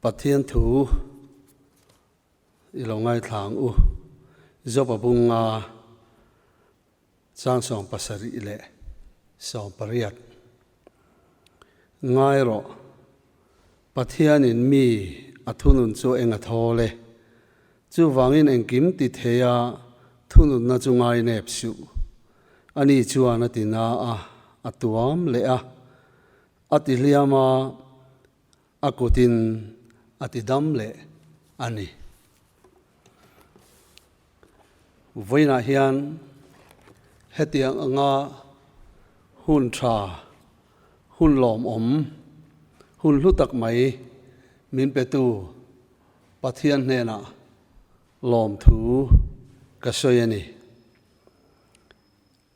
Pathian thu ilongai thang u zopabunga chang song pasari ile song pariat ngai ro Pathian in mi athunun chu enga thole chu wangin engkim ti theya thunun na chu ngai nep su ani chuana tina a atuam le a atiliama akutin atidam le ani voina hian hetiang anga hun tha hun lom hun lutak mai min petu Pathian hena lom thu ka soyani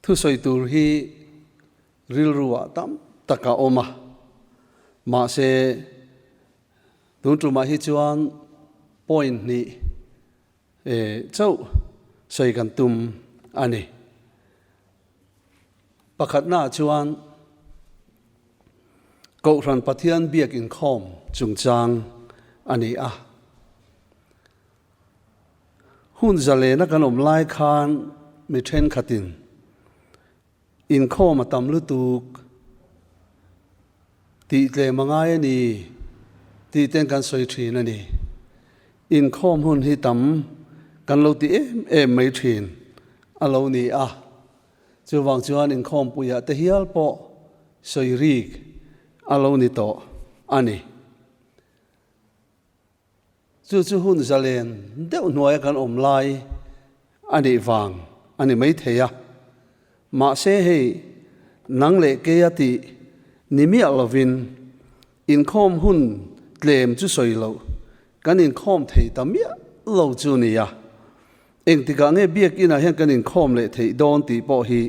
thu soi tur hi ril ruwa tam taka oma ma se tun tu ma hi chuan point ni chau soi kan tum ani pakhat na chuan ko ran Pathian biak in khom chung chang ani a hun zale na kan om lai khan mi then khatin in khom atam lu tuk ti tle mangai ni ti ten kan soi thin ani in khom hun hi tam kan lo ti em mai thin alo ni a chu wang chuan in khom puya te hial po soi rik alo ni to ani chu hun zalen deuh hnuai kan om lai ani wang ani mai theya ma se hei nang le ke ati nimi alovin in khom hun tlem chu soi lo kan in khom thei tamia lo chu ni ya eng tika nge biak ina hian kan in khom le thei don ti po hi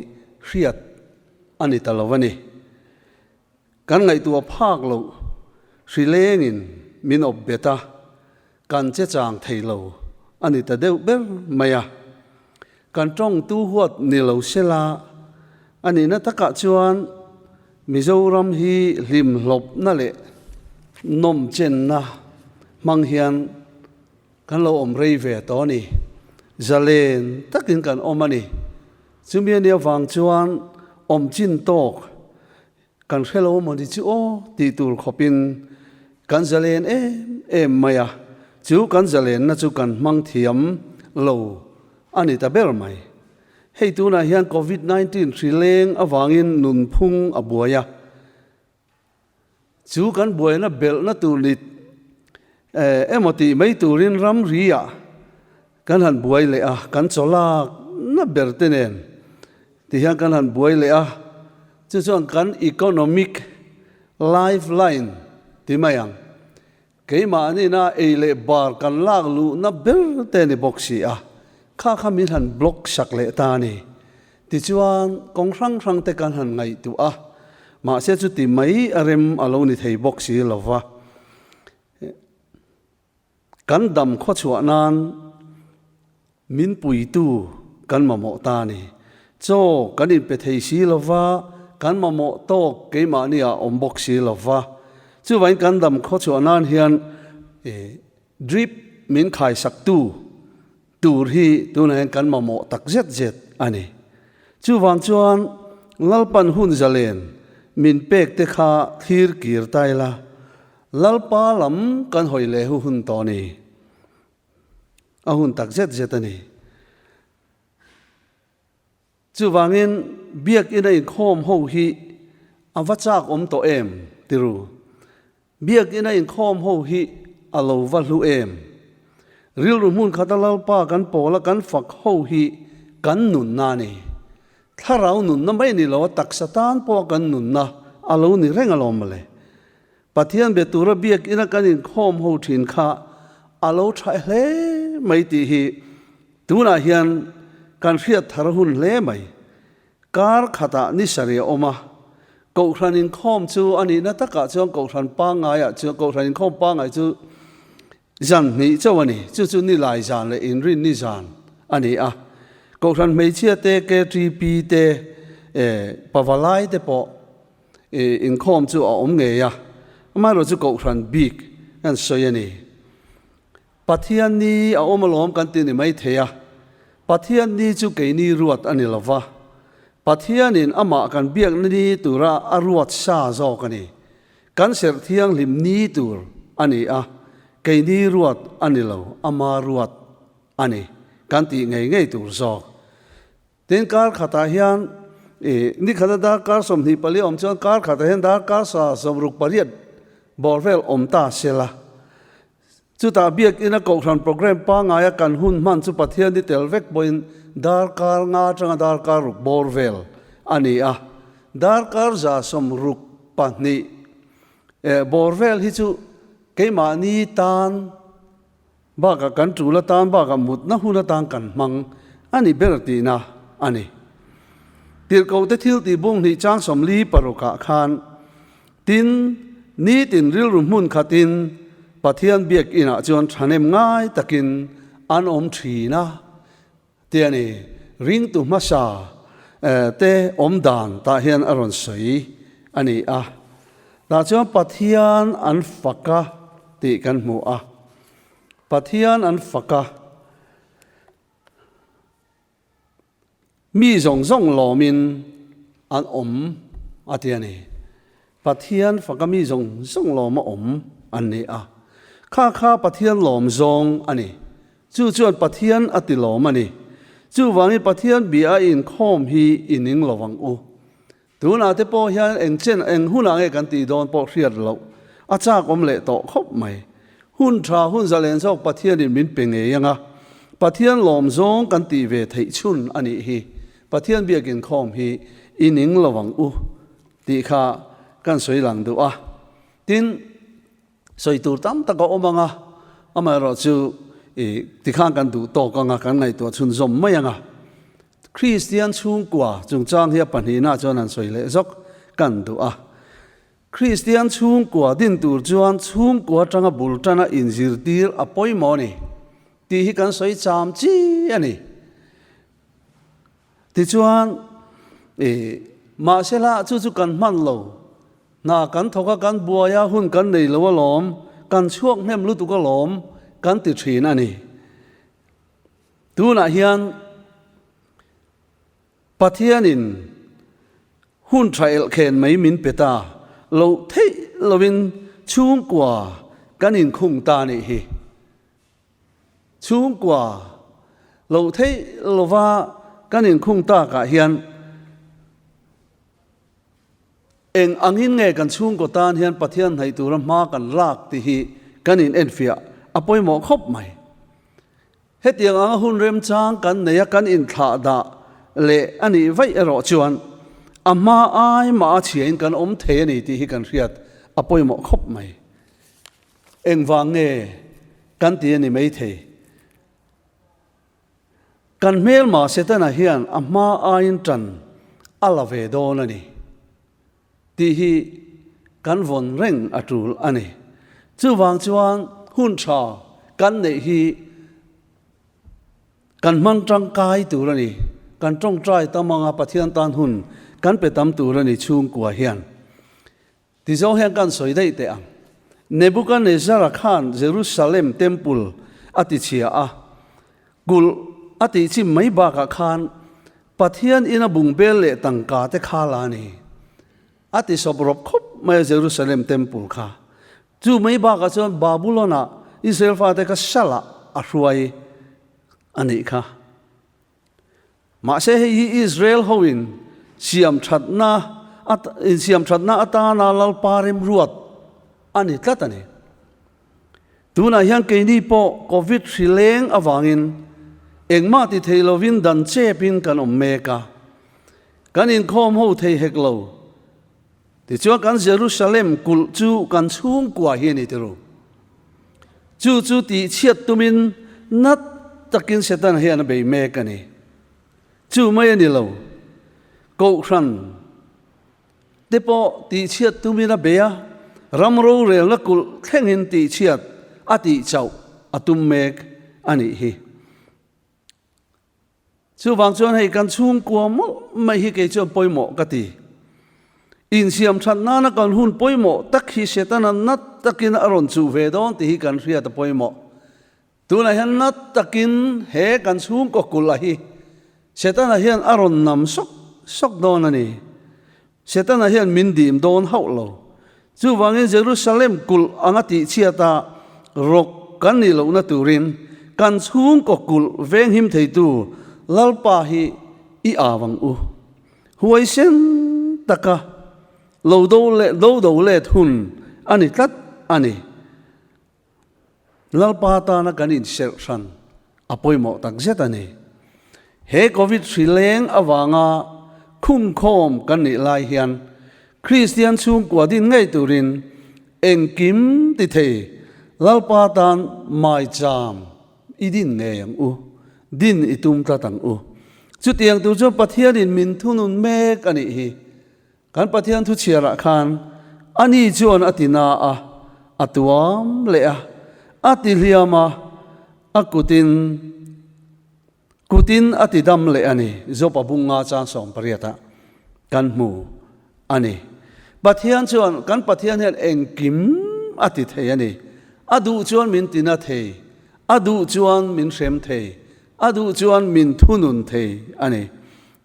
hriat ani talovani kan ngai tu phak lo hrilengin min op beta kan che chang thei lo ani ta deuh ber maya kan tong tu huat ni lo sela ani na taka chuan Mizoram hi lim hlop na le nom chen na mang hian kan lo om rei ve to ni zalen takin kan omani chumia nia wang chuan om chin tok kan khelo mo di chu o ti tur khopin kan zalen em maya chu kan zalen na chu kan mang thiam lo ani ta ber mai hei tu na hian COVID-19 thrileng awangin nun phung abuaya chu kan buai na bel na tu lit emoti mai turin ram ria kan han buai le a kan cholak na bertenen ti hian kan han buai le a chu chuan kan economic lifeline ti mayang keima ani na eile bar kan lak lu na berte ni boxi a kha min han block sak le ta ni ti chuan kong rang te kan han ngai tu a ma se chu ti mai arem alo ni thei boxi lova kan dam kho chua nan min pui tu kan ma mo ta ni cho kan in pe thei si lova kan ma mo to ke ma ni a om boxi lova chu wain kan dam kho chua nan hian drip min khai sak tu tur hi tuna kan ma mo tak zet ani chu wang chuan lalpan hun zalen min pek te kha thir kir taila lalpa lam kan hoi le hun to ni a hun tak zet ani chu wangin biak ina in khom ho hi awachak om to em tiru biak ina in khom ho hi alo va hlu em ril rumun khatalal pa kan pola kan fak ho hi kan nun na ni tharau nun na mai ni lo tak satan po kan nun na alo ni reng alom le Pathian be tura biak ina kan in khom ho thin kha alo thai hle mai ti hi tuna hian kan riat thar hun le mai kar khata ni sari oma ko ran in khom chu ani na taka chuan ko ran pa nga ya chu ko ran in khom pa ngai chu zan ni chawani chu ni lai zan le in rin ni zan ani a ko ran mei chia te ke tp te pavalai te po in khom chu a om nge ya ma ro chu ko ran big กันสวยนี่ปัทยานี้เอาอมล้อมกันตีนี่ไม่เทียปัทยานี้จุกเกนี่รวดอันนี้ละวะปัทยานินอามากันเบียกนี่ตุระอรวดชาจอกันนี่กันเสียเทียงลิมนี้ตุรอันนี้เกนี่รวดอันนี้เราอามารวดอันนี้กันตีไงตุรจอกเต็นการขัดเฮียนนี่ขัดดาการสมนิปลีอมจนการขัดเฮียนดาการสาสมรุกปริยดบอร์เวลอมตาเซลาจุดตาเบียกอินกองโปรแกรมป้างายกันหุ่นมันจุปัทยานิเตลเวกบอยดาร์การงาจังดาร์การรุกบอร์เวลอันนี้ดาร์การจะสมรุกปันนี้บอร์เวลฮิจูเกมานีตานบ้ากันจูละตานบ้ากันมุดนะหุ่นละตานกันมังอันนี้เบรตีนะอันนี้ตีร์เกาเตทิลตีบุงนี่จ้างสมลีปรุกะคานตินนี่ตินริลรุมุนขัดินปัทยานเบียกอินะจวนทันเอ็มง่ายตะกินอันอมทีนะเตียนี่ริงตุมาชาเตอมดานตาเฮียนอรอนสวยอันนี้ตาจวนปัทยานอันฟักกะติกันหมู่ปัทยานอันฟักกะมีส่งหล่อมินอันเตียนี่ปัทยานฟักกะมีส่งหล่อมาอันนี้ข้าปัทยานหลอมซองอันนี้จู่จวนปัทยานอติหลอมอันนี้จู่วังนี้ปัทยานบีอาอินคอมฮีอินิงระวังตัวน่าจะพอเห็นเอ็งเช่นเอ็งหุ่นอะไรกันตีโดนปอกเรียดเราอาจากอมเละต่อครบไหมหุ่นชาหุ่นจะเล่นซอกปัทยานิมินเป็นไงยังปัทยานหลอมซองกันตีเวทิชุนอันนี้ฮีปัทยานบีอาอินคอมฮีอินิงระวังตีข้ากันสวยหลังดูตินสวยตัวตั้มตะกอมังมาเราจูที่ข้างกันดูโตกันกันในตัวชุนสมไม่ยังคริสเตียนชุ่งกว่าจงจ้างเฮียปัญหาจนั้นสวยเลยจกกันดูคริสเตียนชุ่งกว่าดินตูจวนชุ่งกว่าจังบุลจันอินจิรตีร์ปอยมอนี่ที่ฮิกันสวยจามจีอันนี้ที่จวนมาเชล่าจู่กันมันโลนากันทกกันบัวยาหุ่นกันในละวะหลอมกันช่วงแม่มลุตุกหลอมกันติดฉีนั่นนี่ดูน่ะเฮียนปัทยานินหุ่นไทยเคนไม่มินเปตาเราเทเราวินชุ่งกว่ากันอินคงตานี่ฮีชุ่งกว่าเราเทเราว่ากันอินคงตากะเฮียนเองอังหินไงกันชุ่งกว่าตาเฮียนปัทยานให้ตัวมากันลากที่ฮีกันอินเอ็นฟิอาปอยหมอครบไหมเฮ็ดอย่างหุ่นเริ่มจางกันเนี่ยกันอินขาดาเละอันนี้ไว้รอจวนมามาเชียนกันเทนี่ที่ฮิกันเรียดปอยหมอครบไหมเอ็งวางเงกันที่นี่ไม่เทกันเมลมาเสตนะเฮียนมาอินจันอัลเวโดนนี่ที่ฮิกันวนเร่งอัตุลอันนี้จู่วางจวนหุ่นชากันเนี่ยฮีกันมันจังกายตัวนี่กันจ้องใจตามังปัทยานตันหุ่นกันไปตามตัวนี่ชุ่งกว่าเฮียนที่เจ้าเฮียนกันสวยได้แต่เนบุกันเนซาร์ขานเยรูซาเล็มเทมพุลอติเชียกุลอติชิมไม่บากขานปัทยานอินาบุงเบลเลตังกาเตขาลานีอติสอบรบคบไม่เยรูซาเล็มเทมพุลค่ะจู่ไม่บากจนบาบูโลนาอิสราเอลฟาเตก็สละอรวยอันนี้ค่ะมาเสียให้อิสราเอลเขาอินเสียมชัดนาอัตานาลลปาริมรวดอันนี้ตัดอันนี้ตัวนั้นยังเกนี่พอโควิดสิเลงอวังอินเองมาที่เทลวินดันเชปินกันเมกากันอินคอมหูเทเฮกโลที่ชัวกันเยรูซาเล็มกุลจูกันชุ่งกว่าเฮียนี่เตรูจู่ที่เชียดตุมินนัดตะกินเสตันเฮียนไปเมกันนี่จู่ไม่ยันนี่เรากูขันเดปอที่เชียดตุมินเบียรำรู้เรื่องละกุลแข่งหินที่เชียดอติเจ้าอตุมเมกอันนี้ฮีจู่บางส่วนให้กันชุ่งกว่าไม่ให้เกี่ยวปอยหมอกติ in siam than na na kan hun poimo tak hi setana nat takin aron chu ve don ti hi kan ria ta poimo tuna hian nat takin he kan chung ko kul hi setana hian aron nam sok don ani setana hian min dim don haulo chu wangin Jerusalem kul angati chiata rok kan ni lo na turin kan chung ko kul veng him theitu lalpa hi i awang u huai sen taka lo do le thun ani tlat ani lalpa ta na kanin sel san apoimo tak zet ani he covid thrileng awanga khum khom kan ni lai hian Christian chung kwa din ngai turin engkim ti thei lalpa tan mai cham idin ne yang u din itum ta tang u chu tiang tu cho Pathian in min thunun mek ani hi kan Pathian thu chiara khan ani chuan atina a atuam le a atiliama kutin atidam le ani zopa bunga chan som pariata kan mu ani Pathian chuan kan Pathian hian engkim ati thei ani adu chuan min tina thei adu chuan min sem thei adu chuan min thunun thei ani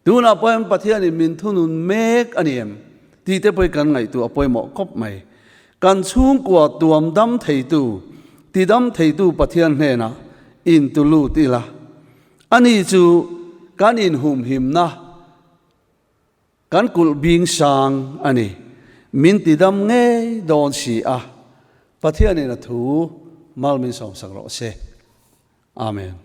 tuna poem Pathian in min thunun mek aniem ti te poi kan ngai tu apoimo kop mai kan chung kwa tuam dam thei tu ti dam thei tu Pathian hne na in tu lu ti la ani chu kan in hum him na kan kul bing sang ani min ti dam nge don si a Pathian in a thu mal min som sak ro se amen.